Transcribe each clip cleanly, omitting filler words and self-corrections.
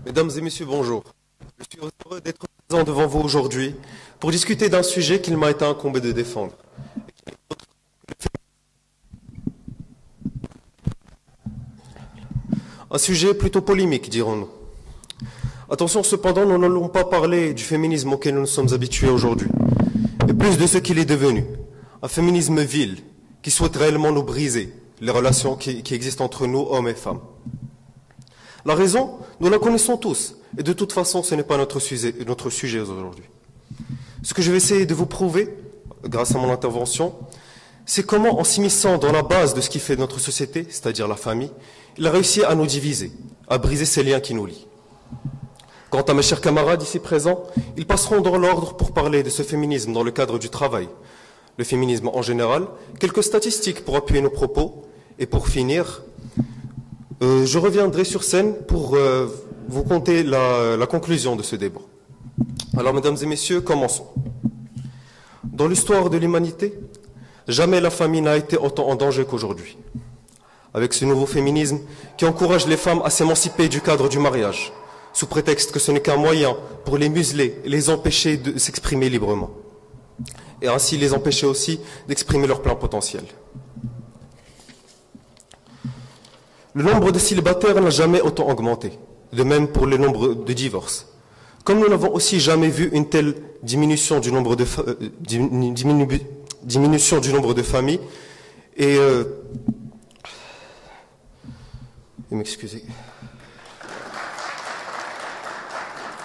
Mesdames et messieurs, bonjour. Je suis heureux d'être présent devant vous aujourd'hui pour discuter d'un sujet qu'il m'a été incombé de défendre. Un sujet plutôt polémique, dirons-nous. Attention cependant, nous n'allons pas parler du féminisme auquel nous sommes habitués aujourd'hui, mais plus de ce qu'il est devenu. Un féminisme vil, qui souhaite réellement nous briser les relations qui existent entre nous, hommes et femmes. La raison, nous la connaissons tous, et de toute façon, ce n'est pas notre sujet aujourd'hui. Ce que je vais essayer de vous prouver, grâce à mon intervention, c'est comment, en s'immisçant dans la base de ce qui fait notre société, c'est-à-dire la famille, il a réussi à nous diviser, à briser ces liens qui nous lient. Quant à mes chers camarades ici présents, ils passeront dans l'ordre pour parler de ce féminisme dans le cadre du travail, le féminisme en général, quelques statistiques pour appuyer nos propos, et pour finir, je reviendrai sur scène pour vous conter la conclusion de ce débat. Alors, mesdames et messieurs, commençons. Dans l'histoire de l'humanité, jamais la famille n'a été autant en danger qu'aujourd'hui. Avec ce nouveau féminisme qui encourage les femmes à s'émanciper du cadre du mariage, sous prétexte que ce n'est qu'un moyen pour les museler et les empêcher de s'exprimer librement. Et ainsi les empêcher aussi d'exprimer leur plein potentiel. Le nombre de célibataires n'a jamais autant augmenté, de même pour le nombre de divorces. Comme nous n'avons aussi jamais vu une telle diminution du nombre de, diminution du nombre de familles et m'excuser.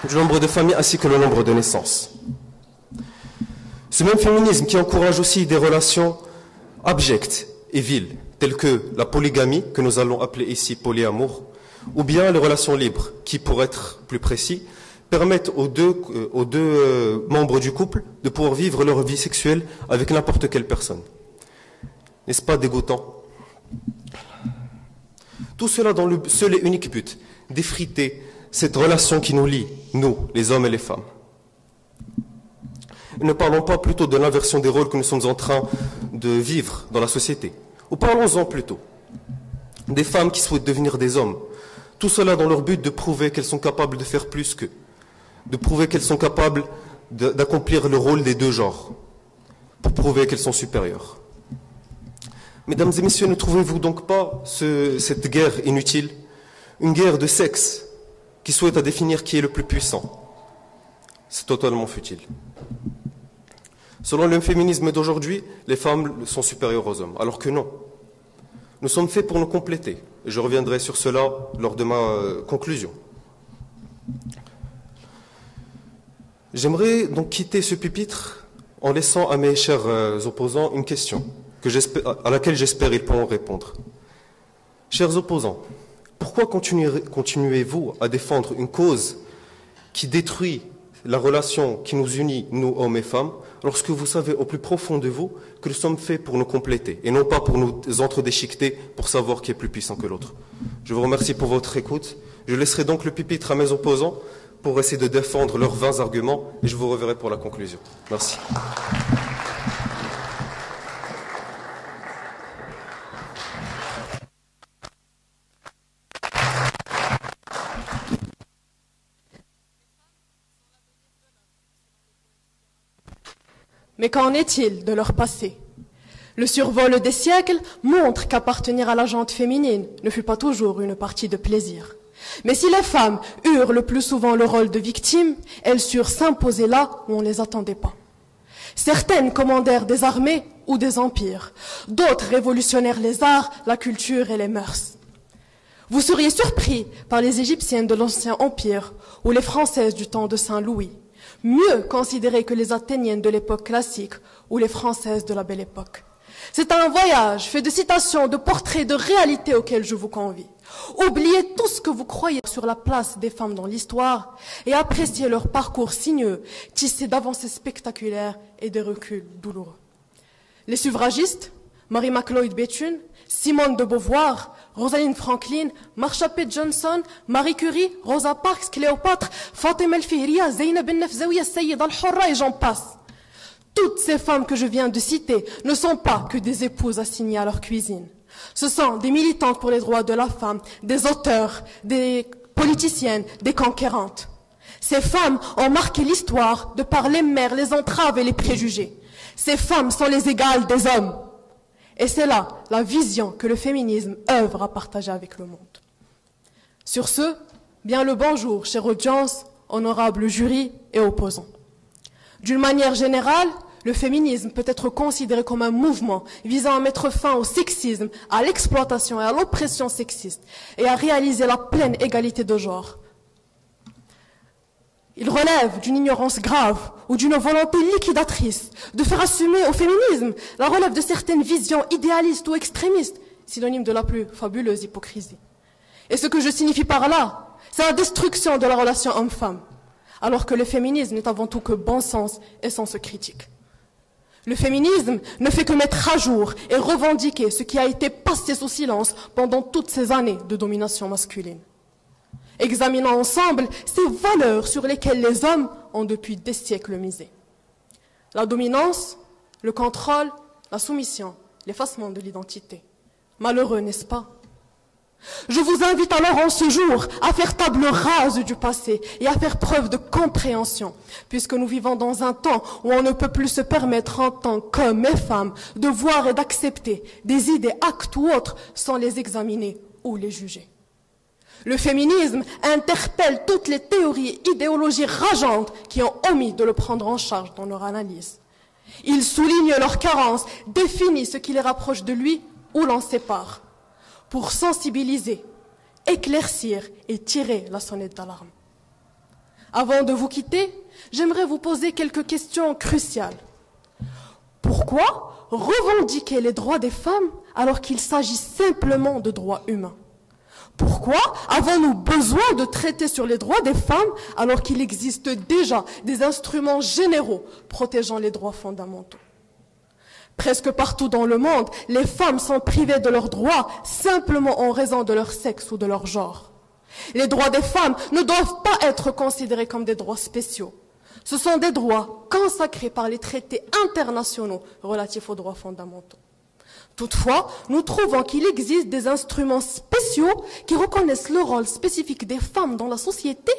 Du nombre de familles ainsi que le nombre de naissances. Ce même féminisme qui encourage aussi des relations abjectes et viles, telles que la polygamie, que nous allons appeler ici polyamour, ou bien les relations libres, qui, pour être plus précis, permettent aux deux membres du couple de pouvoir vivre leur vie sexuelle avec n'importe quelle personne. N'est-ce pas dégoûtant? Tout cela dans le seul et unique but d'effriter cette relation qui nous lie, nous, les hommes et les femmes. Ne parlons pas plutôt de l'inversion des rôles que nous sommes en train de vivre dans la société. Ou parlons-en plutôt des femmes qui souhaitent devenir des hommes. Tout cela dans leur but de prouver qu'elles sont capables de faire plus qu'eux, de prouver qu'elles sont capables d'accomplir le rôle des deux genres, pour prouver qu'elles sont supérieures. Mesdames et messieurs, ne trouvez-vous donc pas cette guerre inutile, une guerre de sexe qui souhaite à définir qui est le plus puissant? C'est totalement futile. Selon le féminisme d'aujourd'hui, les femmes sont supérieures aux hommes, alors que non. Nous sommes faits pour nous compléter, et je reviendrai sur cela lors de ma conclusion. J'aimerais donc quitter ce pupitre en laissant à mes chers opposants une question à laquelle j'espère ils pourront répondre. Chers opposants, pourquoi continuez-vous à défendre une cause qui détruit la relation qui nous unit, nous, hommes et femmes, lorsque vous savez au plus profond de vous que nous sommes faits pour nous compléter et non pas pour nous entre-déchiqueter pour savoir qui est plus puissant que l'autre? Je vous remercie pour votre écoute. Je laisserai donc le pupitre à mes opposants pour essayer de défendre leurs vains arguments et je vous reverrai pour la conclusion. Merci. Mais qu'en est-il de leur passé? Le survol des siècles montre qu'appartenir à la gente féminine ne fut pas toujours une partie de plaisir. Mais si les femmes eurent le plus souvent le rôle de victimes, elles surent s'imposer là où on ne les attendait pas. Certaines commandèrent des armées ou des empires, d'autres révolutionnèrent les arts, la culture et les mœurs. Vous seriez surpris par les Égyptiennes de l'Ancien Empire ou les Françaises du temps de Saint-Louis, mieux considérées que les Athéniennes de l'époque classique ou les Françaises de la Belle Époque. C'est un voyage fait de citations, de portraits, de réalités auxquelles je vous convie. Oubliez tout ce que vous croyez sur la place des femmes dans l'histoire et appréciez leur parcours sinueux, tissé d'avancées spectaculaires et de reculs douloureux. Les suffragistes, Mary McLeod Bethune, Simone de Beauvoir, Rosalind Franklin, Marsha P. Johnson, Marie Curie, Rosa Parks, Cléopâtre, Fatima el-Fihriya, Zeynab el-Nafzawiya, Sayyida al-Hurra et j'en passe. Toutes ces femmes que je viens de citer ne sont pas que des épouses assignées à leur cuisine. Ce sont des militantes pour les droits de la femme, des auteurs, des politiciennes, des conquérantes. Ces femmes ont marqué l'histoire de par les mères, les entraves et les préjugés. Ces femmes sont les égales des hommes. Et c'est là la vision que le féminisme œuvre à partager avec le monde. Sur ce, bien le bonjour, chère audience, honorable jury et opposants. D'une manière générale, le féminisme peut être considéré comme un mouvement visant à mettre fin au sexisme, à l'exploitation et à l'oppression sexiste et à réaliser la pleine égalité de genre. Il relève d'une ignorance grave ou d'une volonté liquidatrice de faire assumer au féminisme la relève de certaines visions idéalistes ou extrémistes, synonyme de la plus fabuleuse hypocrisie. Et ce que je signifie par là, c'est la destruction de la relation homme-femme, alors que le féminisme n'est avant tout que bon sens et sens critique. Le féminisme ne fait que mettre à jour et revendiquer ce qui a été passé sous silence pendant toutes ces années de domination masculine. Examinons ensemble ces valeurs sur lesquelles les hommes ont depuis des siècles misé. La dominance, le contrôle, la soumission, l'effacement de l'identité. Malheureux, n'est-ce pas? Je vous invite alors en ce jour à faire table rase du passé et à faire preuve de compréhension, puisque nous vivons dans un temps où on ne peut plus se permettre en tant qu'hommes et femmes de voir et d'accepter des idées, actes ou autres sans les examiner ou les juger. Le féminisme interpelle toutes les théories et idéologies rageantes qui ont omis de le prendre en charge dans leur analyse. Il souligne leurs carences, définit ce qui les rapproche de lui ou l'en sépare, pour sensibiliser, éclaircir et tirer la sonnette d'alarme. Avant de vous quitter, j'aimerais vous poser quelques questions cruciales. Pourquoi revendiquer les droits des femmes alors qu'il s'agit simplement de droits humains? Pourquoi avons-nous besoin de traiter sur les droits des femmes alors qu'il existe déjà des instruments généraux protégeant les droits fondamentaux? Presque partout dans le monde, les femmes sont privées de leurs droits simplement en raison de leur sexe ou de leur genre. Les droits des femmes ne doivent pas être considérés comme des droits spéciaux. Ce sont des droits consacrés par les traités internationaux relatifs aux droits fondamentaux. Toutefois, nous trouvons qu'il existe des instruments spéciaux qui reconnaissent le rôle spécifique des femmes dans la société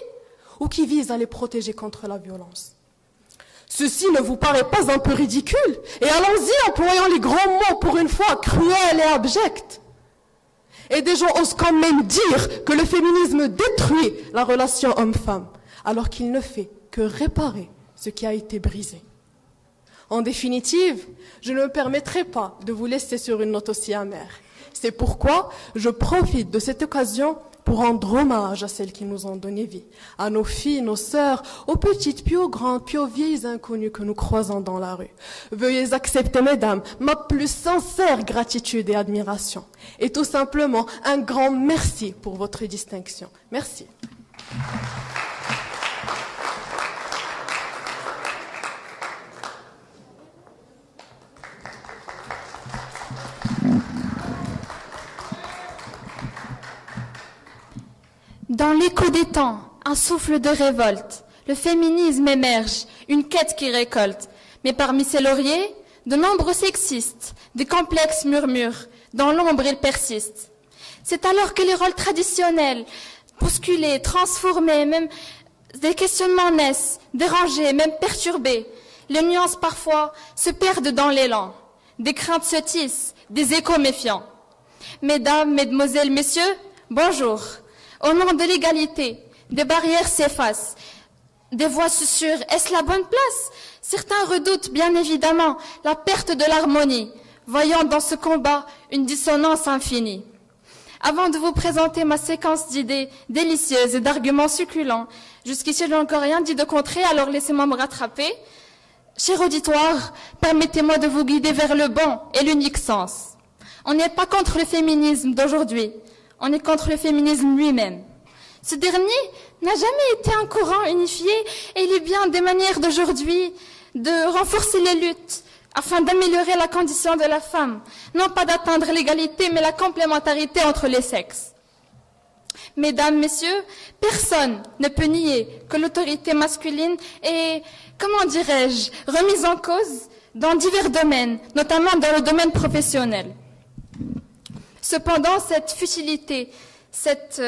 ou qui visent à les protéger contre la violence. Ceci ne vous paraît pas un peu ridicule? Et allons-y, employons les grands mots pour une fois cruels et abjects. Et des gens osent quand même dire que le féminisme détruit la relation homme-femme, alors qu'il ne fait que réparer ce qui a été brisé. En définitive, je ne me permettrai pas de vous laisser sur une note aussi amère. C'est pourquoi je profite de cette occasion pour rendre hommage à celles qui nous ont donné vie, à nos filles, nos sœurs, aux petites puis aux grandes, puis aux vieilles inconnues que nous croisons dans la rue. Veuillez accepter, mesdames, ma plus sincère gratitude et admiration. Et tout simplement, un grand merci pour votre distinction. Merci. Dans l'écho des temps, un souffle de révolte, le féminisme émerge, une quête qui récolte. Mais parmi ces lauriers, de nombreux sexistes, des complexes murmurent, dans l'ombre ils persistent. C'est alors que les rôles traditionnels, bousculés, transformés, même des questionnements naissent, dérangés, même perturbés. Les nuances parfois se perdent dans l'élan, des craintes se tissent, des échos méfiants. Mesdames, mesdemoiselles, messieurs, bonjour. Au nom de l'égalité, des barrières s'effacent, des voix susurrent. Est-ce la bonne place? Certains redoutent bien évidemment la perte de l'harmonie, voyant dans ce combat une dissonance infinie. Avant de vous présenter ma séquence d'idées délicieuses et d'arguments succulents, jusqu'ici je n'ai encore rien dit de contraire, alors laissez-moi me rattraper. Cher auditoire, permettez-moi de vous guider vers le bon et l'unique sens. On n'est pas contre le féminisme d'aujourd'hui. On est contre le féminisme lui-même. Ce dernier n'a jamais été un courant unifié et il est bien des manières d'aujourd'hui de renforcer les luttes afin d'améliorer la condition de la femme, non pas d'atteindre l'égalité mais la complémentarité entre les sexes. Mesdames, messieurs, personne ne peut nier que l'autorité masculine est, comment dirais-je, remise en cause dans divers domaines, notamment dans le domaine professionnel. Cependant, cette futilité, cette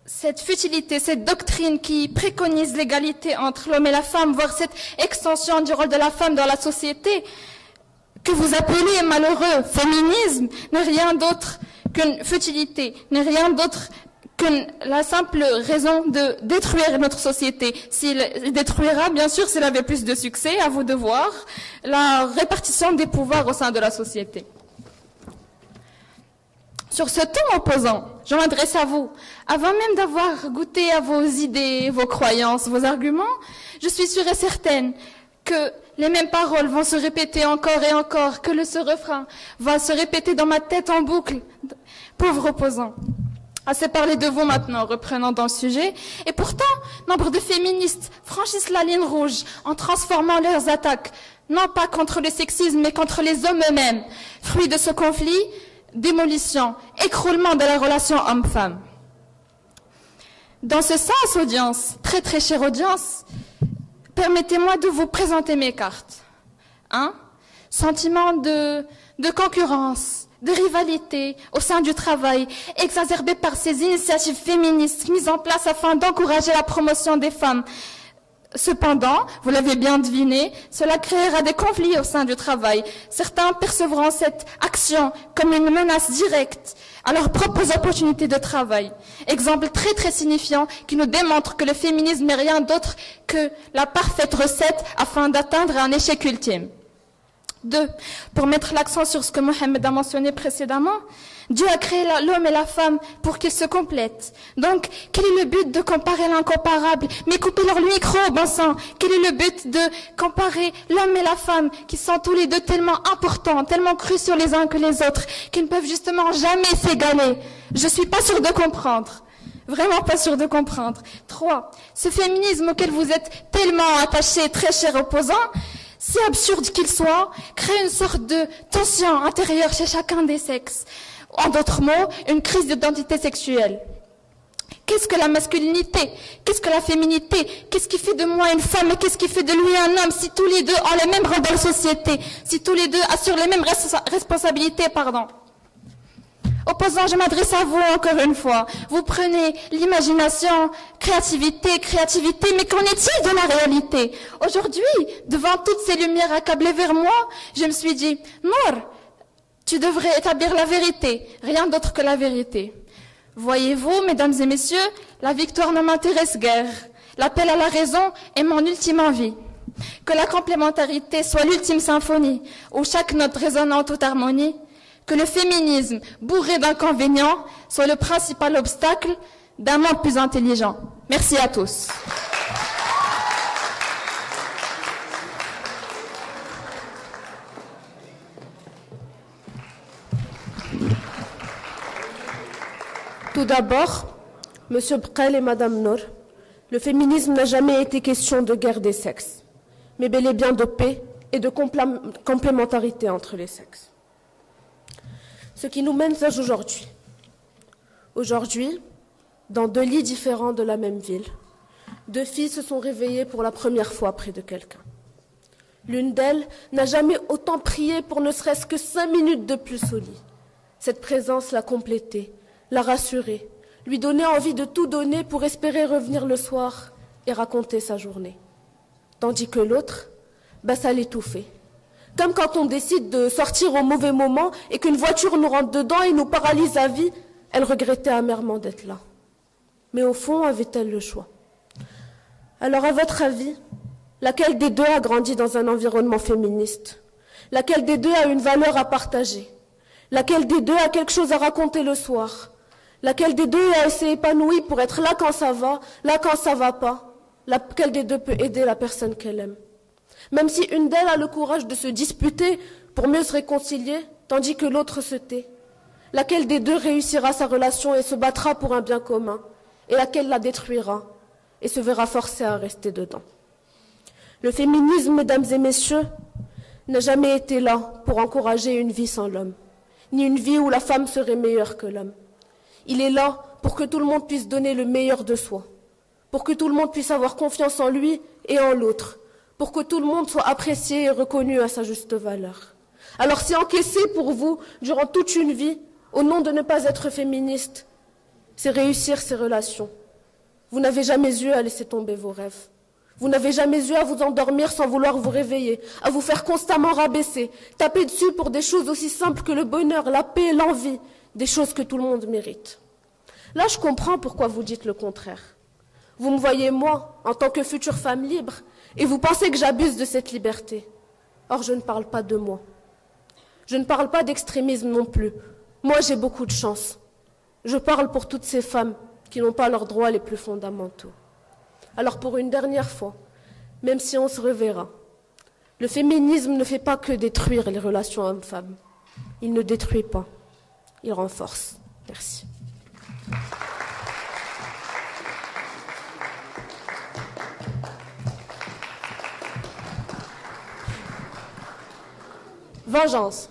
cette futilité, cette doctrine qui préconise l'égalité entre l'homme et la femme, voire cette extension du rôle de la femme dans la société, que vous appelez malheureux féminisme, n'est rien d'autre qu'une futilité, n'est rien d'autre que la simple raison de détruire notre société. S'il détruira, bien sûr, s'il avait plus de succès, à vous de voir, la répartition des pouvoirs au sein de la société. Sur ce ton opposant, je m'adresse à vous. Avant même d'avoir goûté à vos idées, vos croyances, vos arguments, je suis sûre et certaine que les mêmes paroles vont se répéter encore et encore, que ce refrain va se répéter dans ma tête en boucle. Pauvre opposant. Assez parlé de vous maintenant, reprenant dans le sujet. Et pourtant, nombre de féministes franchissent la ligne rouge en transformant leurs attaques, non pas contre le sexisme, mais contre les hommes eux-mêmes. Fruit de ce conflit, démolition, écroulement de la relation homme-femme. Dans ce sens, audience, très très chère audience, permettez-moi de vous présenter mes cartes. Sentiment de concurrence, de rivalité au sein du travail, exacerbé par ces initiatives féministes mises en place afin d'encourager la promotion des femmes. Cependant, vous l'avez bien deviné, cela créera des conflits au sein du travail. Certains percevront cette action comme une menace directe à leurs propres opportunités de travail. Exemple très très signifiant qui nous démontre que le féminisme n'est rien d'autre que la parfaite recette afin d'atteindre un échec ultime. 2. Pour mettre l'accent sur ce que Mohamed a mentionné précédemment, Dieu a créé l'homme et la femme pour qu'ils se complètent. Donc, quel est le but de comparer l'incomparable? Mais coupez-leur le micro, bon sang. Quel est le but de comparer l'homme et la femme, qui sont tous les deux tellement importants, tellement cruciaux les uns que les autres, qu'ils ne peuvent justement jamais s'égaler? Je suis pas sûre de comprendre. Vraiment pas sûre de comprendre. 3. Ce féminisme auquel vous êtes tellement attachés, très chers opposants, si absurde qu'il soit, crée une sorte de tension intérieure chez chacun des sexes. En d'autres mots, une crise d'identité sexuelle. Qu'est-ce que la masculinité? Qu'est-ce que la féminité? Qu'est-ce qui fait de moi une femme et qu'est-ce qui fait de lui un homme si tous les deux ont les mêmes rôles dans la société, si tous les deux assurent les mêmes responsabilités, Opposants, je m'adresse à vous encore une fois. Vous prenez l'imagination, créativité, mais qu'en est-il de la réalité? Aujourd'hui, devant toutes ces lumières accablées vers moi, je me suis dit, Nour, tu devrais établir la vérité, rien d'autre que la vérité. Voyez-vous, mesdames et messieurs, la victoire ne m'intéresse guère. L'appel à la raison est mon ultime envie. Que la complémentarité soit l'ultime symphonie, où chaque note résonne en toute harmonie. Que le féminisme, bourré d'inconvénients, soit le principal obstacle d'un monde plus intelligent. Merci à tous. Tout d'abord, Monsieur Brel et Madame Nour, le féminisme n'a jamais été question de guerre des sexes, mais bel et bien de paix et de complémentarité entre les sexes. Ce qui nous mène à aujourd'hui. Aujourd'hui, dans 2 lits différents de la même ville, 2 filles se sont réveillées pour la première fois près de quelqu'un. L'une d'elles n'a jamais autant prié pour ne serait-ce que 5 minutes de plus au lit. Cette présence l'a complétée, l'a rassurée, lui donnait envie de tout donner pour espérer revenir le soir et raconter sa journée. Tandis que l'autre, ça l'étouffait. Comme quand on décide de sortir au mauvais moment et qu'une voiture nous rentre dedans et nous paralyse à vie, elle regrettait amèrement d'être là. Mais au fond, avait-elle le choix? Alors, à votre avis, laquelle des 2 a grandi dans un environnement féministe? Laquelle des 2 a une valeur à partager? Laquelle des 2 a quelque chose à raconter le soir? Laquelle des 2 s'est épanouie pour être là quand ça va, là quand ça va pas? Laquelle des 2 peut aider la personne qu'elle aime? Même si une d'elles a le courage de se disputer pour mieux se réconcilier, tandis que l'autre se tait. Laquelle des 2 réussira sa relation et se battra pour un bien commun, et laquelle la détruira et se verra forcée à rester dedans. Le féminisme, mesdames et messieurs, n'a jamais été là pour encourager une vie sans l'homme, ni une vie où la femme serait meilleure que l'homme. Il est là pour que tout le monde puisse donner le meilleur de soi, pour que tout le monde puisse avoir confiance en lui et en l'autre, pour que tout le monde soit apprécié et reconnu à sa juste valeur. Alors si encaisser pour vous, durant toute une vie, au nom de ne pas être féministe, c'est réussir ses relations. Vous n'avez jamais eu à laisser tomber vos rêves. Vous n'avez jamais eu à vous endormir sans vouloir vous réveiller, à vous faire constamment rabaisser, taper dessus pour des choses aussi simples que le bonheur, la paix, l'envie, des choses que tout le monde mérite. Là, je comprends pourquoi vous dites le contraire. Vous me voyez, moi, en tant que future femme libre, et vous pensez que j'abuse de cette liberté. Or, je ne parle pas de moi. Je ne parle pas d'extrémisme non plus. Moi, j'ai beaucoup de chance. Je parle pour toutes ces femmes qui n'ont pas leurs droits les plus fondamentaux. Alors, pour une dernière fois, même si on se reverra, le féminisme ne fait pas que détruire les relations hommes-femmes. Il ne détruit pas, il renforce. Merci. Vengeance.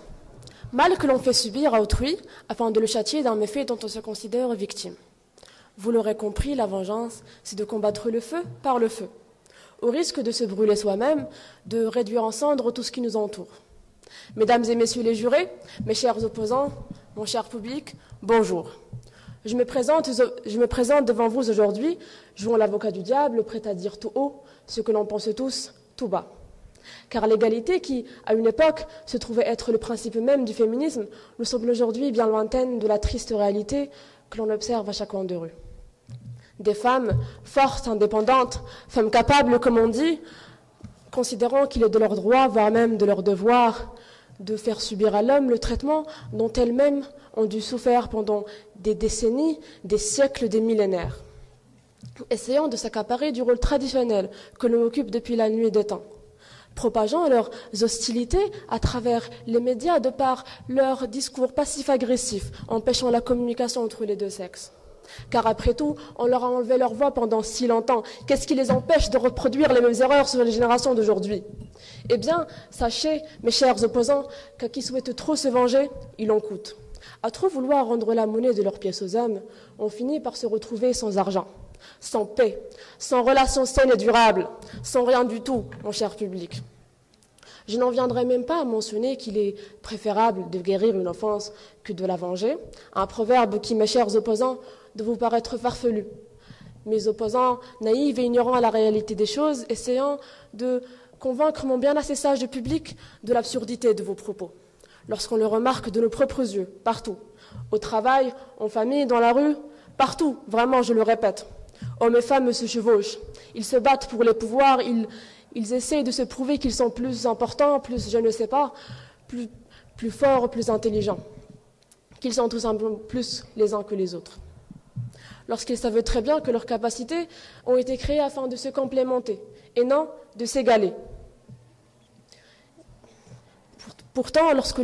Mal que l'on fait subir à autrui afin de le châtier d'un méfait dont on se considère victime. Vous l'aurez compris, la vengeance, c'est de combattre le feu par le feu, au risque de se brûler soi-même, de réduire en cendres tout ce qui nous entoure. Mesdames et messieurs les jurés, mes chers opposants, mon cher public, bonjour. Je me présente devant vous aujourd'hui, jouant l'avocat du diable, prêt à dire tout haut ce que l'on pense tous, tout bas. Car l'égalité qui, à une époque, se trouvait être le principe même du féminisme, nous semble aujourd'hui bien lointaine de la triste réalité que l'on observe à chaque coin de rue. Des femmes fortes, indépendantes, femmes capables, comme on dit, considérant qu'il est de leur droit, voire même de leur devoir, de faire subir à l'homme le traitement dont elles-mêmes ont dû souffrir pendant des décennies, des siècles, des millénaires, essayant de s'accaparer du rôle traditionnel que l'on occupe depuis la nuit des temps, propageant leurs hostilités à travers les médias de par leur discours passif-agressif, empêchant la communication entre les deux sexes. Car après tout, on leur a enlevé leur voix pendant si longtemps. Qu'est-ce qui les empêche de reproduire les mêmes erreurs sur les générations d'aujourd'hui? Eh bien, sachez, mes chers opposants, qu'à qui souhaite trop se venger, il en coûte. À trop vouloir rendre la monnaie de leurs pièces aux hommes, on finit par se retrouver sans argent, sans paix, sans relations saines et durables, sans rien du tout, mon cher public. Je n'en viendrai même pas à mentionner qu'il est préférable de guérir une offense que de la venger, un proverbe qui, mes chers opposants, doit vous paraître farfelu. Mes opposants naïfs et ignorants à la réalité des choses, essayant de convaincre mon bien assez sage public de l'absurdité de vos propos, lorsqu'on le remarque de nos propres yeux, partout, au travail, en famille, dans la rue, partout, vraiment, je le répète. Hommes et femmes se chevauchent, ils se battent pour les pouvoirs, ils essayent de se prouver qu'ils sont plus importants, plus, je ne sais pas, plus forts, plus intelligents, qu'ils sont tout simplement plus les uns que les autres. Lorsqu'ils savent très bien que leurs capacités ont été créées afin de se complémenter, et non de s'égaler. Pourtant, lorsque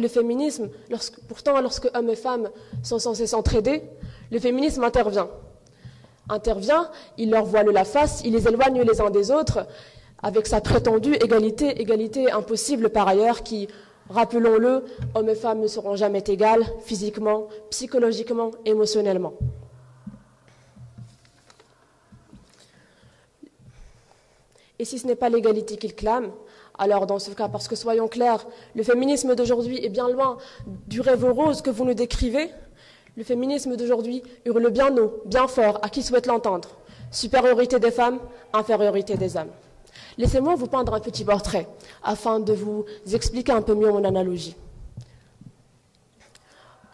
hommes et femmes sont censés s'entraider, le féminisme intervient. Il leur voile la face, il les éloigne les uns des autres, avec sa prétendue égalité impossible par ailleurs qui, rappelons-le, hommes et femmes ne seront jamais égales, physiquement, psychologiquement, émotionnellement. Et si ce n'est pas l'égalité qu'ils clament, alors dans ce cas, parce que soyons clairs, le féminisme d'aujourd'hui est bien loin du rêve rose que vous nous décrivez. Le féminisme d'aujourd'hui hurle bien haut, bien fort, à qui souhaite l'entendre. Supériorité des femmes, infériorité des hommes. Laissez-moi vous peindre un petit portrait, afin de vous expliquer un peu mieux mon analogie.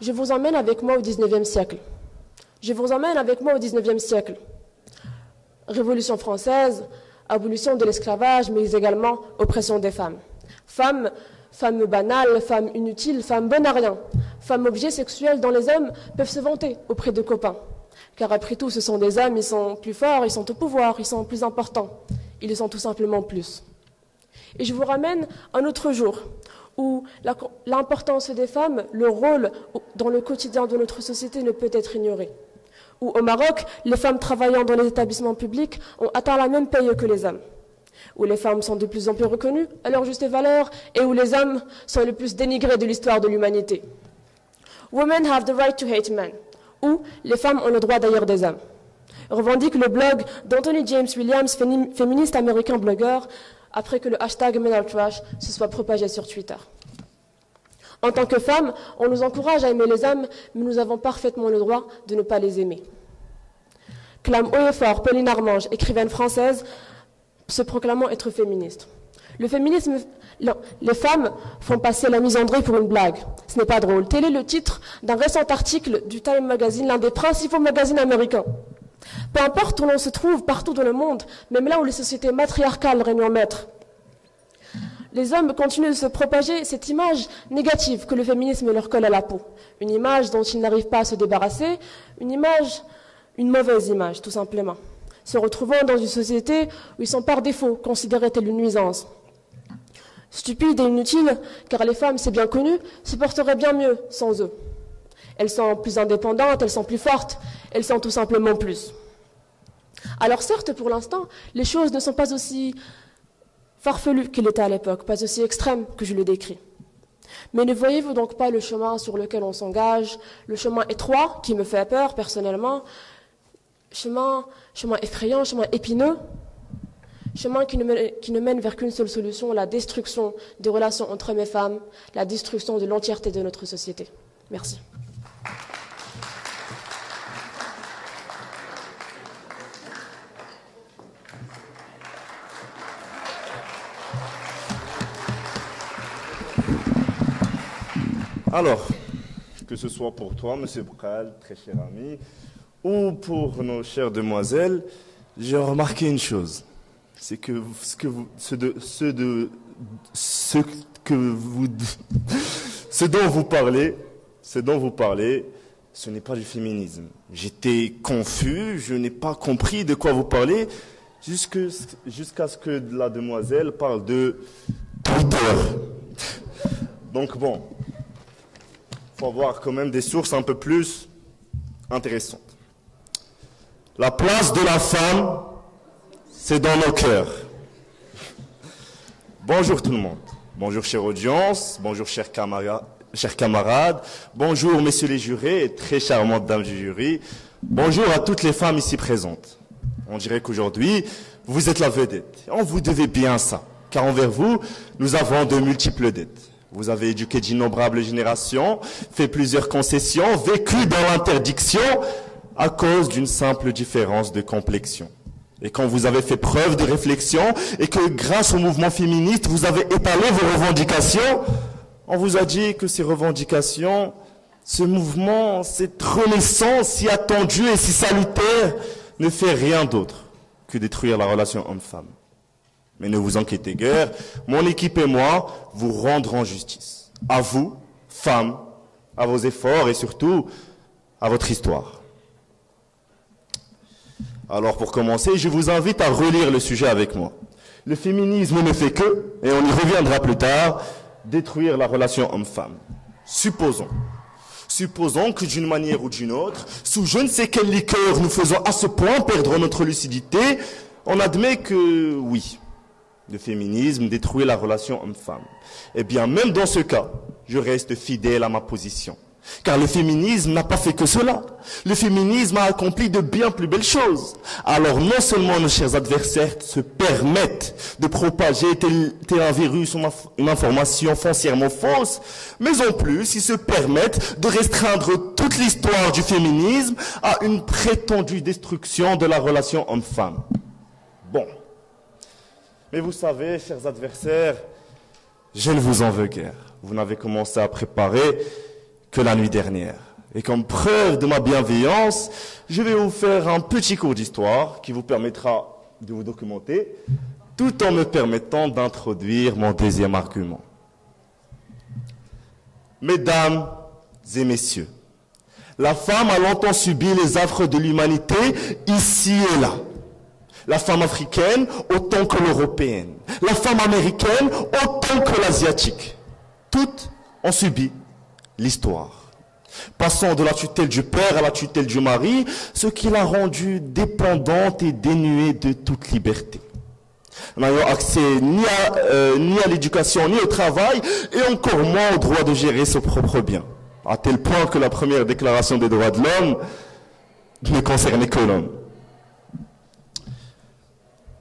Je vous emmène avec moi au XIXe siècle. Révolution française, abolition de l'esclavage, mais également oppression des femmes. Femmes banales, femmes inutiles, femmes bonnes à rien, femmes objets sexuels dont les hommes peuvent se vanter auprès de copains. Car après tout, ce sont des hommes, ils sont plus forts, ils sont au pouvoir, ils sont plus importants. Ils le sont tout simplement plus. Et je vous ramène un autre jour, où l'importance des femmes, le rôle dans le quotidien de notre société ne peut être ignoré. Où au Maroc, les femmes travaillant dans les établissements publics ont atteint la même paye que les hommes. Où les femmes sont de plus en plus reconnues à leur juste valeur et où les hommes sont les plus dénigrés de l'histoire de l'humanité. Women have the right to hate men. Où les femmes ont le droit d'haïr des hommes. Revendique le blog d'Anthony James Williams, féministe américain blogueur, après que le hashtag Men Are Trash se soit propagé sur Twitter. En tant que femmes, on nous encourage à aimer les hommes, mais nous avons parfaitement le droit de ne pas les aimer. clame haut et fort Pauline Armange, écrivaine française, se proclamant être féministe. Le féminisme, les femmes font passer la misandrie pour une blague. Ce n'est pas drôle. Tel est le titre d'un récent article du Time Magazine, l'un des principaux magazines américains. Peu importe où l'on se trouve, partout dans le monde, même là où les sociétés matriarcales règnent en maître, les hommes continuent de se propager cette image négative que le féminisme leur colle à la peau. Une image dont ils n'arrivent pas à se débarrasser, une mauvaise image, tout simplement. Se retrouvant dans une société où ils sont par défaut considérés tels une nuisance. Stupides et inutiles, car les femmes, c'est bien connu, se porteraient bien mieux sans eux. Elles sont plus indépendantes, elles sont plus fortes, elles sont tout simplement plus. Alors certes, pour l'instant, les choses ne sont pas aussi farfelues qu'elles étaient à l'époque, pas aussi extrêmes que je le décris. Mais ne voyez-vous donc pas le chemin sur lequel on s'engage, le chemin étroit qui me fait peur personnellement, chemin effrayant, chemin épineux, chemin qui ne mène vers qu'une seule solution, la destruction des relations entre hommes et femmes, la destruction de l'entièreté de notre société. Merci. Alors, que ce soit pour toi, Monsieur Bral, très cher ami, ou pour nos chères demoiselles, j'ai remarqué une chose. C'est que ce dont vous parlez, ce n'est pas du féminisme. J'étais confus, je n'ai pas compris de quoi vous parlez, jusqu'à ce que la demoiselle parle de Twitter. Donc bon, faut avoir quand même des sources un peu plus intéressantes. La place de la femme, c'est dans nos cœurs. Bonjour tout le monde. Bonjour chère audience, bonjour chers camarades, bonjour messieurs les jurés et très charmantes dames du jury. Bonjour à toutes les femmes ici présentes. On dirait qu'aujourd'hui, vous êtes la vedette. On vous devait bien ça, car envers vous, nous avons de multiples dettes. Vous avez éduqué d'innombrables générations, fait plusieurs concessions, vécu dans l'interdiction à cause d'une simple différence de complexion. Et quand vous avez fait preuve de réflexion et que grâce au mouvement féministe, vous avez étalé vos revendications, on vous a dit que ces revendications, ce mouvement, cette renaissance si attendue et si salutaire ne fait rien d'autre que détruire la relation homme-femme. Mais ne vous inquiétez guère, mon équipe et moi vous rendrons justice. À vous, femmes, à vos efforts et surtout à votre histoire. Alors pour commencer, je vous invite à relire le sujet avec moi. Le féminisme ne fait que, et on y reviendra plus tard, détruire la relation homme-femme. Supposons que d'une manière ou d'une autre, sous je ne sais quelle liqueur nous faisons à ce point perdre notre lucidité, on admet que oui, le féminisme détruit la relation homme-femme. Eh bien, même dans ce cas, je reste fidèle à ma position. Car le féminisme n'a pas fait que cela. Le féminisme a accompli de bien plus belles choses. Alors non seulement nos chers adversaires se permettent de propager tel un virus ou une information foncièrement fausse, mais en plus ils se permettent de restreindre toute l'histoire du féminisme à une prétendue destruction de la relation homme-femme. Bon. Mais vous savez, chers adversaires, je ne vous en veux guère. Vous n'avez commencé à préparer que la nuit dernière. Et comme preuve de ma bienveillance, je vais vous faire un petit cours d'histoire qui vous permettra de vous documenter, tout en me permettant d'introduire mon deuxième argument. Mesdames et messieurs, la femme a longtemps subi les affres de l'humanité ici et là. La femme africaine autant que l'européenne. La femme américaine autant que l'asiatique. Toutes ont subi l'histoire. Passant de la tutelle du père à la tutelle du mari, ce qui l'a rendue dépendante et dénuée de toute liberté. N'ayant accès ni à l'éducation, ni au travail, et encore moins au droit de gérer ses propres biens. À tel point que la première déclaration des droits de l'homme ne concernait que l'homme.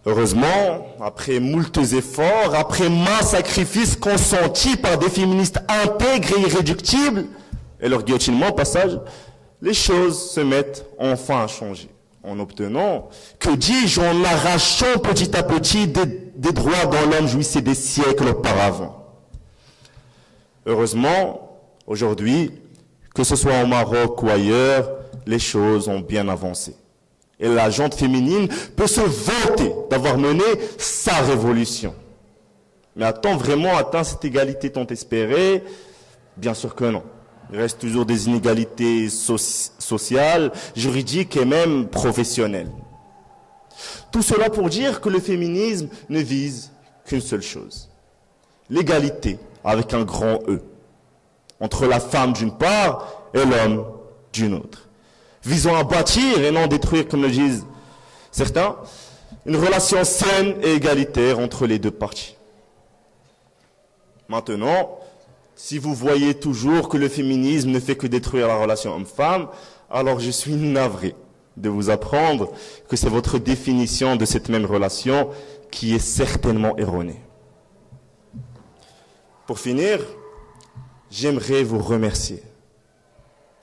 Heureusement, après moultes efforts, après maints sacrifices consentis par des féministes intègres et irréductibles, et leur guillotinement au passage, les choses se mettent enfin à changer. En obtenant, que dis-je, en arrachant petit à petit des droits dont l'homme jouissait des siècles auparavant. Heureusement, aujourd'hui, que ce soit au Maroc ou ailleurs, les choses ont bien avancé. Et la gente féminine peut se vanter d'avoir mené sa révolution. Mais a-t-on vraiment atteint cette égalité tant espérée? Bien sûr que non. Il reste toujours des inégalités sociales, juridiques et même professionnelles. Tout cela pour dire que le féminisme ne vise qu'une seule chose. L'égalité, avec un grand E, entre la femme d'une part et l'homme d'une autre. Visant à bâtir et non détruire, comme le disent certains, une relation saine et égalitaire entre les deux parties. Maintenant, si vous voyez toujours que le féminisme ne fait que détruire la relation homme-femme, alors je suis navré de vous apprendre que c'est votre définition de cette même relation qui est certainement erronée. Pour finir, j'aimerais vous remercier.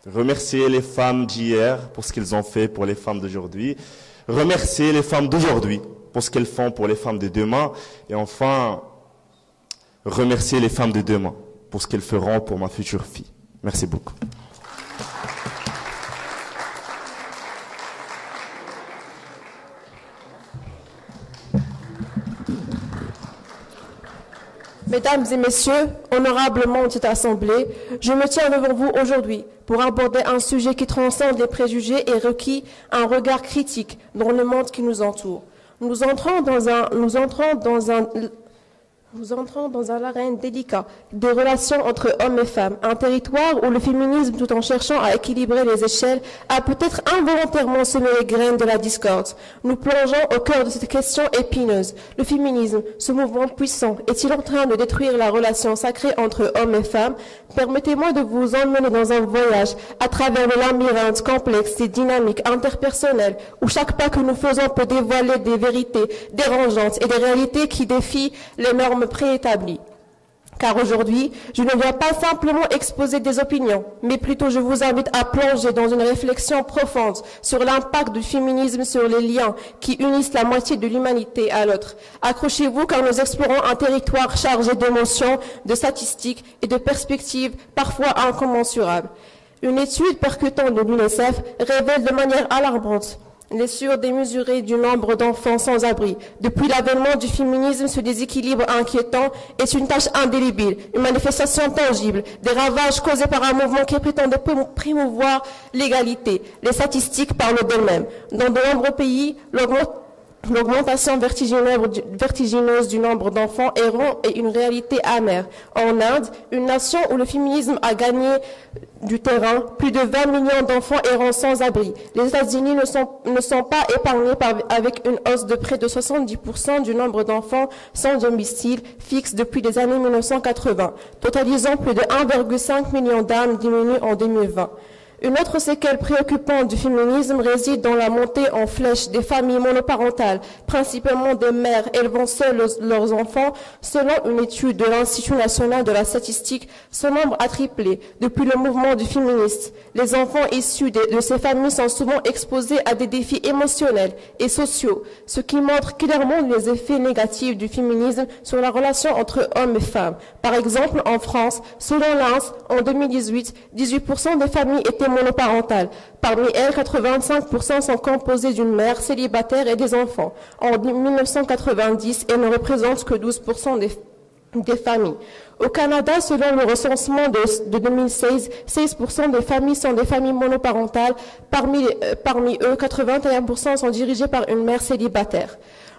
Remercier les femmes d'hier pour ce qu'elles ont fait pour les femmes d'aujourd'hui. Remercier les femmes d'aujourd'hui pour ce qu'elles font pour les femmes de demain. Et enfin, remercier les femmes de demain pour ce qu'elles feront pour ma future fille. Merci beaucoup. Mesdames et messieurs, honorablement de cette assemblée, je me tiens devant vous aujourd'hui pour aborder un sujet qui transcende les préjugés et requiert un regard critique dans le monde qui nous entoure. Nous entrons dans un arène délicat des relations entre hommes et femmes, un territoire où le féminisme, tout en cherchant à équilibrer les échelles, a peut-être involontairement semé les graines de la discorde. Nous plongeons au cœur de cette question épineuse. Le féminisme, ce mouvement puissant, est-il en train de détruire la relation sacrée entre hommes et femmes? Permettez-moi de vous emmener dans un voyage à travers le labyrinthe complexe et dynamique interpersonnel où chaque pas que nous faisons peut dévoiler des vérités dérangeantes et des réalités qui défient les normes préétabli. Car aujourd'hui, je ne viens pas simplement exposer des opinions, mais plutôt je vous invite à plonger dans une réflexion profonde sur l'impact du féminisme sur les liens qui unissent la moitié de l'humanité à l'autre. Accrochez-vous car nous explorons un territoire chargé d'émotions, de statistiques et de perspectives parfois incommensurables. Une étude percutante de l'UNICEF révèle de manière alarmante les surdémesurés du nombre d'enfants sans abri. Depuis l'avènement du féminisme, ce déséquilibre inquiétant est une tâche indélébile, une manifestation tangible, des ravages causés par un mouvement qui prétendait promouvoir l'égalité. Les statistiques parlent d'elles-mêmes. Dans de nombreux pays, l'augmentation vertigineuse du nombre d'enfants errants est une réalité amère. En Inde, une nation où le féminisme a gagné du terrain, plus de 20 millions d'enfants errant sans abri. Les États-Unis ne sont pas épargnés avec une hausse de près de 70% du nombre d'enfants sans domicile fixe depuis les années 1980, totalisant plus de 1,5 million d'âmes diminuées en 2020. Une autre séquelle préoccupante du féminisme réside dans la montée en flèche des familles monoparentales, principalement des mères élevant seules leurs enfants. Selon une étude de l'Institut national de la statistique, ce nombre a triplé depuis le mouvement du féministe. Les enfants issus de ces familles sont souvent exposés à des défis émotionnels et sociaux, ce qui montre clairement les effets négatifs du féminisme sur la relation entre hommes et femmes. Par exemple, en France, selon l'INS, en 2018, 18% des familles étaient monoparentales. Parmi elles, 85% sont composées d'une mère célibataire et des enfants. En 1990, elles ne représentent que 12% des familles. Au Canada, selon le recensement de 2016, 16% des familles sont des familles monoparentales. Parmi eux, 81% sont dirigées par une mère célibataire.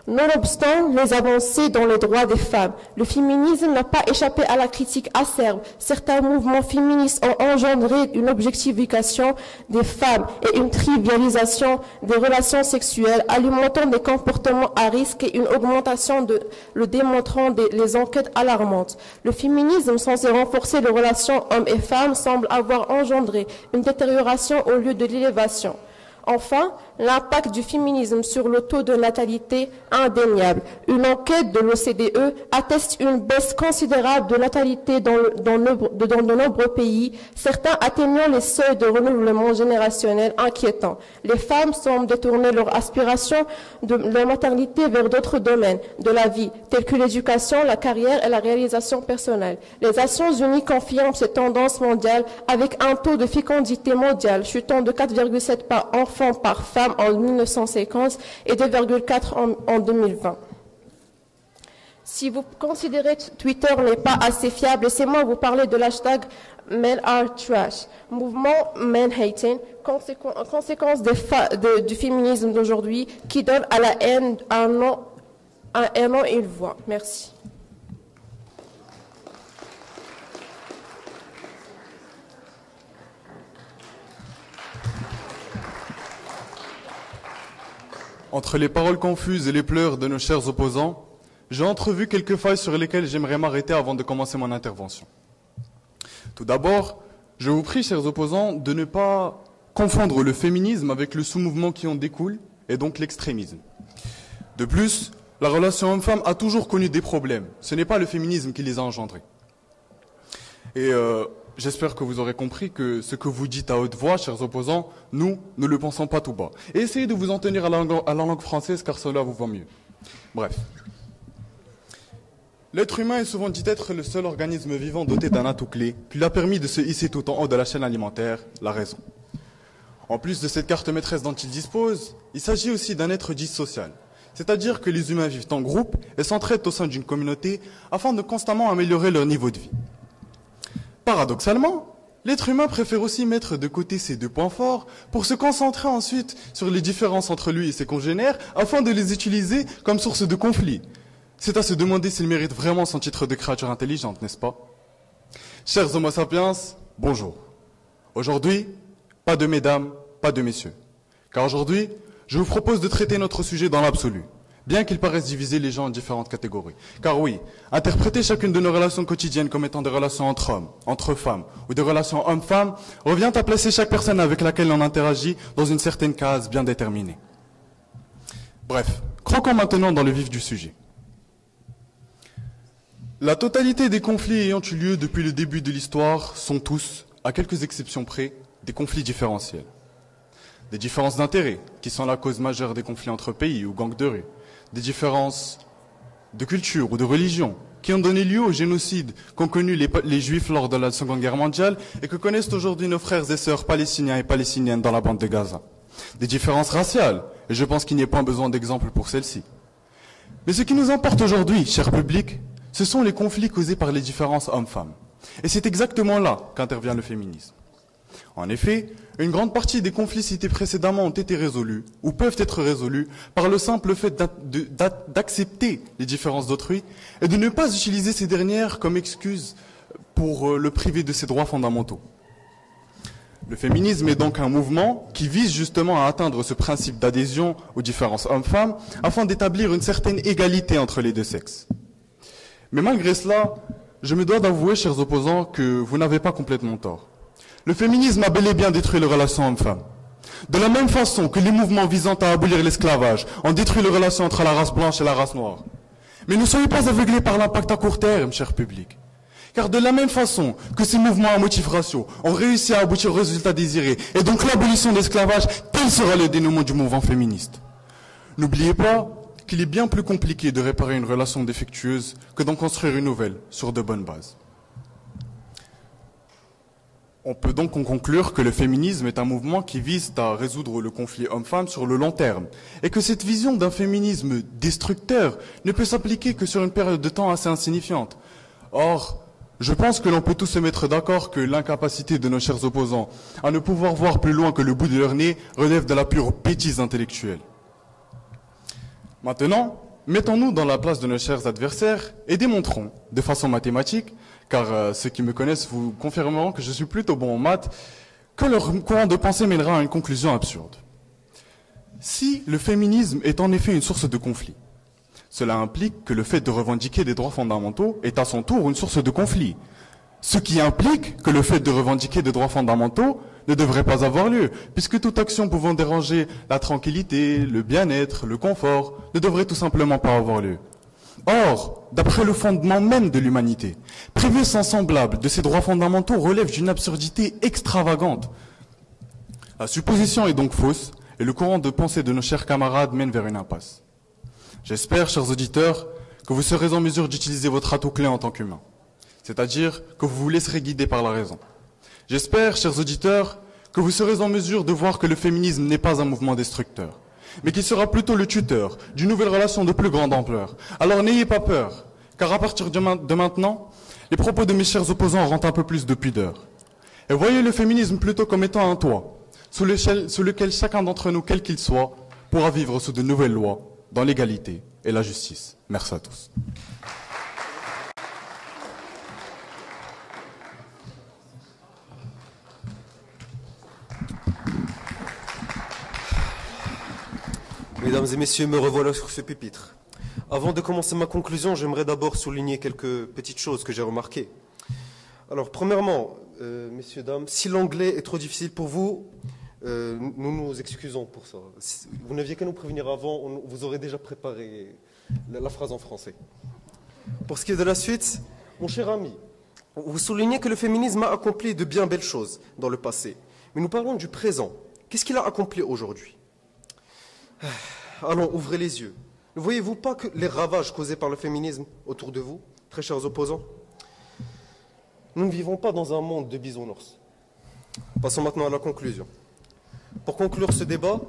Nonobstant les avancées dans les droits des femmes, le féminisme n'a pas échappé à la critique acerbe. Certains mouvements féministes ont engendré une objectification des femmes et une trivialisation des relations sexuelles, alimentant des comportements à risque et une augmentation le démontrant les enquêtes alarmantes. Le féminisme censé renforcer les relations hommes et femmes semble avoir engendré une détérioration au lieu de l'élévation. Enfin, l'impact du féminisme sur le taux de natalité indéniable. Une enquête de l'OCDE atteste une baisse considérable de natalité dans de nombreux pays, certains atteignant les seuils de renouvellement générationnel inquiétants. Les femmes semblent détourner leur aspiration de la maternité vers d'autres domaines de la vie, tels que l'éducation, la carrière et la réalisation personnelle. Les Nations Unies confirment cette tendance mondiale avec un taux de fécondité mondiale chutant de 4,7 enfants par femme en 1950 et 2,4 en 2020. Si vous considérez que Twitter n'est pas assez fiable, laissez-moi vous parler de l'hashtag Men Are Trash, mouvement Men Hating, conséquence du féminisme d'aujourd'hui qui donne à la haine un nom et une voix. Merci. Entre les paroles confuses et les pleurs de nos chers opposants, j'ai entrevu quelques failles sur lesquelles j'aimerais m'arrêter avant de commencer mon intervention. Tout d'abord, je vous prie, chers opposants, de ne pas confondre le féminisme avec le sous-mouvement qui en découle, et donc l'extrémisme. De plus, la relation homme-femme a toujours connu des problèmes. Ce n'est pas le féminisme qui les a engendrés. Et j'espère que vous aurez compris que ce que vous dites à haute voix, chers opposants, nous ne le pensons pas tout bas. Et essayez de vous en tenir à la langue française, car cela vous va mieux. Bref. L'être humain est souvent dit être le seul organisme vivant doté d'un atout clé qui lui a permis de se hisser tout en haut de la chaîne alimentaire, la raison. En plus de cette carte maîtresse dont il dispose, il s'agit aussi d'un être dit social. C'est-à-dire que les humains vivent en groupe et s'entraident au sein d'une communauté afin de constamment améliorer leur niveau de vie. Paradoxalement, l'être humain préfère aussi mettre de côté ses deux points forts pour se concentrer ensuite sur les différences entre lui et ses congénères afin de les utiliser comme source de conflit. C'est à se demander s'il mérite vraiment son titre de créature intelligente, n'est-ce pas? Chers Homo sapiens, bonjour. Aujourd'hui, pas de mesdames, pas de messieurs. Car aujourd'hui, je vous propose de traiter notre sujet dans l'absolu, bien qu'il paraisse diviser les gens en différentes catégories. Car oui, interpréter chacune de nos relations quotidiennes comme étant des relations entre hommes, entre femmes, ou des relations homme-femme, revient à placer chaque personne avec laquelle on interagit dans une certaine case bien déterminée. Bref, croquons maintenant dans le vif du sujet. La totalité des conflits ayant eu lieu depuis le début de l'histoire sont tous, à quelques exceptions près, des conflits différentiels. Des différences d'intérêts, qui sont la cause majeure des conflits entre pays ou gangs de rue. Des différences de culture ou de religion, qui ont donné lieu au génocide qu'ont connu les Juifs lors de la Seconde Guerre mondiale et que connaissent aujourd'hui nos frères et sœurs palestiniens et palestiniennes dans la bande de Gaza. Des différences raciales, et je pense qu'il n'y a pas besoin d'exemples pour celles-ci. Mais ce qui nous importe aujourd'hui, cher public, ce sont les conflits causés par les différences hommes-femmes. Et c'est exactement là qu'intervient le féminisme. En effet, une grande partie des conflits cités précédemment ont été résolus, ou peuvent être résolus, par le simple fait d'accepter les différences d'autrui et de ne pas utiliser ces dernières comme excuse pour le priver de ses droits fondamentaux. Le féminisme est donc un mouvement qui vise justement à atteindre ce principe d'adhésion aux différences hommes-femmes afin d'établir une certaine égalité entre les deux sexes. Mais malgré cela, je me dois d'avouer, chers opposants, que vous n'avez pas complètement tort. Le féminisme a bel et bien détruit les relations hommes-femmes. De la même façon que les mouvements visant à abolir l'esclavage ont détruit les relations entre la race blanche et la race noire. Mais ne soyez pas aveuglés par l'impact à court terme, cher public. Car de la même façon que ces mouvements à motifs raciaux ont réussi à aboutir au résultat désiré, et donc l'abolition de l'esclavage, tel sera le dénouement du mouvement féministe. N'oubliez pas qu'il est bien plus compliqué de réparer une relation défectueuse que d'en construire une nouvelle sur de bonnes bases. On peut donc en conclure que le féminisme est un mouvement qui vise à résoudre le conflit homme-femme sur le long terme, et que cette vision d'un féminisme destructeur ne peut s'appliquer que sur une période de temps assez insignifiante. Or, je pense que l'on peut tous se mettre d'accord que l'incapacité de nos chers opposants à ne pouvoir voir plus loin que le bout de leur nez relève de la pure bêtise intellectuelle. Maintenant, mettons-nous dans la place de nos chers adversaires et démontrons, de façon mathématique, car ceux qui me connaissent vous confirmeront que je suis plutôt bon en maths, que leur courant de pensée mènera à une conclusion absurde. Si le féminisme est en effet une source de conflit, cela implique que le fait de revendiquer des droits fondamentaux est à son tour une source de conflit. Ce qui implique que le fait de revendiquer des droits fondamentaux ne devrait pas avoir lieu, puisque toute action pouvant déranger la tranquillité, le bien-être, le confort, ne devrait tout simplement pas avoir lieu. Or, d'après le fondement même de l'humanité, priver sans semblable de ses droits fondamentaux relève d'une absurdité extravagante. La supposition est donc fausse, et le courant de pensée de nos chers camarades mène vers une impasse. J'espère, chers auditeurs, que vous serez en mesure d'utiliser votre atout clé en tant qu'humain, c'est-à-dire que vous vous laisserez guider par la raison. J'espère, chers auditeurs, que vous serez en mesure de voir que le féminisme n'est pas un mouvement destructeur, mais qu'il sera plutôt le tuteur d'une nouvelle relation de plus grande ampleur. Alors n'ayez pas peur, car à partir de maintenant, les propos de mes chers opposants auront un peu plus de pudeur. Et voyez le féminisme plutôt comme étant un toit, sous lequel chacun d'entre nous, quel qu'il soit, pourra vivre sous de nouvelles lois, dans l'égalité et la justice. Merci à tous. Mesdames et messieurs, me revoilà sur ce pupitre. Avant de commencer ma conclusion, j'aimerais d'abord souligner quelques petites choses que j'ai remarquées. Alors, premièrement, messieurs, dames, si l'anglais est trop difficile pour vous, nous nous excusons pour ça. Vous n'aviez qu'à nous prévenir avant, vous aurez déjà préparé la phrase en français. Pour ce qui est de la suite, mon cher ami, vous soulignez que le féminisme a accompli de bien belles choses dans le passé. Mais nous parlons du présent. Qu'est-ce qu'il a accompli aujourd'hui ? Allons, ouvrez les yeux. Ne voyez-vous pas que les ravages causés par le féminisme autour de vous, très chers opposants ? Nous ne vivons pas dans un monde de bisounours. Passons maintenant à la conclusion. Pour conclure ce débat,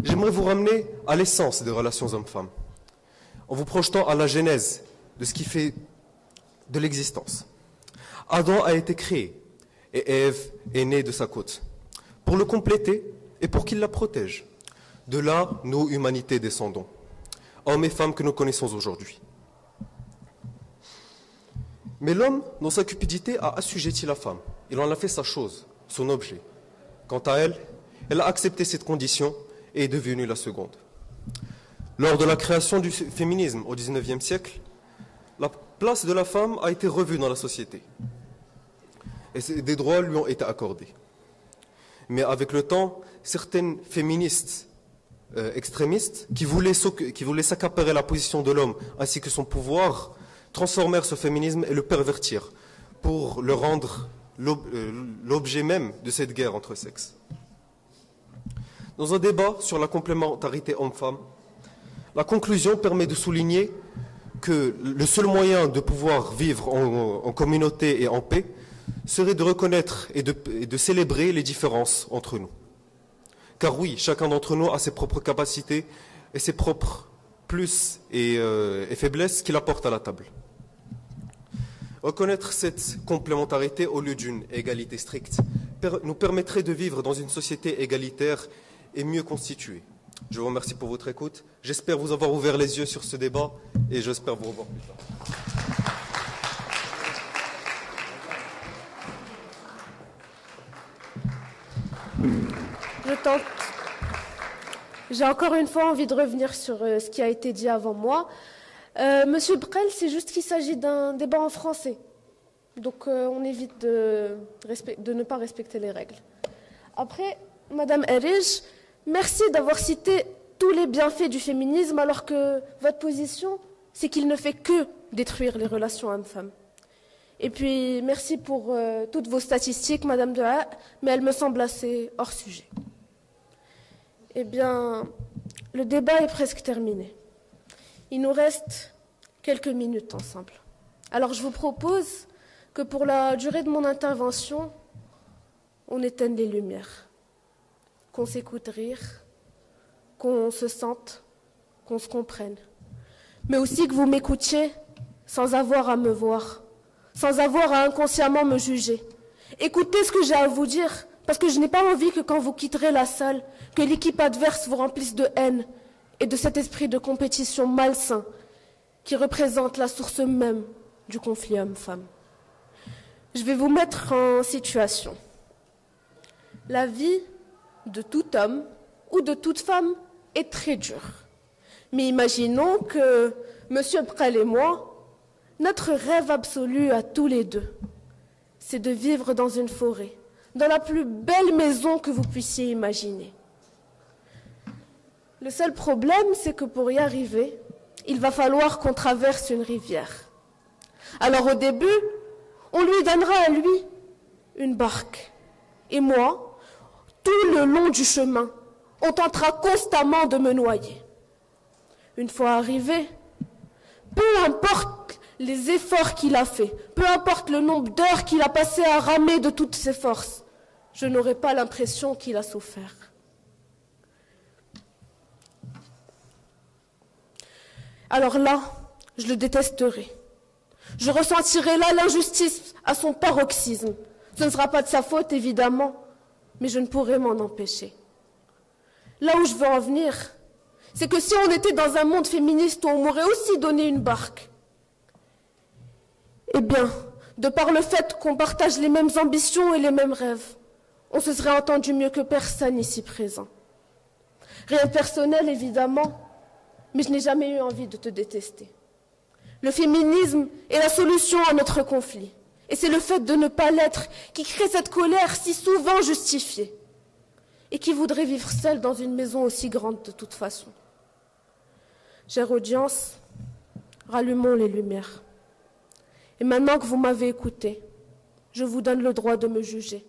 j'aimerais vous ramener à l'essence des relations hommes-femmes, en vous projetant à la genèse de ce qui fait de l'existence. Adam a été créé et Ève est née de sa côte, pour le compléter et pour qu'il la protège. De là, nous, humanité, descendons, hommes et femmes que nous connaissons aujourd'hui. Mais l'homme, dans sa cupidité, a assujetti la femme. Il en a fait sa chose, son objet. Quant à elle, elle a accepté cette condition et est devenue la seconde. Lors de la création du féminisme au XIXe siècle, la place de la femme a été revue dans la société. Et des droits lui ont été accordés. Mais avec le temps, certaines féministes extrémistes qui voulaient s'accaparer la position de l'homme ainsi que son pouvoir transformèrent ce féminisme et le pervertirent pour le rendre l'objet même de cette guerre entre sexes. Dans un débat sur la complémentarité homme-femme, la conclusion permet de souligner que le seul moyen de pouvoir vivre en communauté et en paix serait de reconnaître et de célébrer les différences entre nous. Car oui, chacun d'entre nous a ses propres capacités et ses propres plus et faiblesses qu'il apporte à la table. Reconnaître cette complémentarité au lieu d'une égalité stricte nous permettrait de vivre dans une société égalitaire et mieux constituée. Je vous remercie pour votre écoute. J'espère vous avoir ouvert les yeux sur ce débat et j'espère vous revoir plus tard. J'ai encore une fois envie de revenir sur ce qui a été dit avant moi. Monsieur Brel, c'est juste qu'il s'agit d'un débat en français. Donc on évite de ne pas respecter les règles. Après, Madame Erij, merci d'avoir cité tous les bienfaits du féminisme alors que votre position, c'est qu'il ne fait que détruire les relations hommes-femmes. Et puis, merci pour toutes vos statistiques, Madame Dua, mais elles me semblent assez hors sujet. Eh bien, le débat est presque terminé. Il nous reste quelques minutes ensemble. Alors, je vous propose que pour la durée de mon intervention, on éteigne les lumières, qu'on s'écoute rire, qu'on se sente, qu'on se comprenne. Mais aussi que vous m'écoutiez sans avoir à me voir, sans avoir à inconsciemment me juger. Écoutez ce que j'ai à vous dire, parce que je n'ai pas envie que quand vous quitterez la salle, que l'équipe adverse vous remplisse de haine et de cet esprit de compétition malsain qui représente la source même du conflit homme-femme. Je vais vous mettre en situation. La vie de tout homme ou de toute femme est très dure. Mais imaginons que Monsieur Brel et moi, notre rêve absolu à tous les deux, c'est de vivre dans une forêt, dans la plus belle maison que vous puissiez imaginer. Le seul problème, c'est que pour y arriver, il va falloir qu'on traverse une rivière. Alors au début, on lui donnera à lui une barque. Et moi, tout le long du chemin, on tentera constamment de me noyer. Une fois arrivé, peu importe les efforts qu'il a faits, peu importe le nombre d'heures qu'il a passé à ramer de toutes ses forces, je n'aurai pas l'impression qu'il a souffert. Alors là, je le détesterai. Je ressentirai là l'injustice à son paroxysme. Ce ne sera pas de sa faute, évidemment, mais je ne pourrai m'en empêcher. Là où je veux en venir, c'est que si on était dans un monde féministe où on m'aurait aussi donné une barque, eh bien, de par le fait qu'on partage les mêmes ambitions et les mêmes rêves, on se serait entendu mieux que personne ici présent. Rien de personnel, évidemment, mais je n'ai jamais eu envie de te détester. Le féminisme est la solution à notre conflit. Et c'est le fait de ne pas l'être qui crée cette colère si souvent justifiée. Et qui voudrait vivre seule dans une maison aussi grande de toute façon. Chère audience, rallumons les lumières. Et maintenant que vous m'avez écouté, je vous donne le droit de me juger,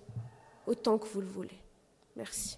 autant que vous le voulez. Merci.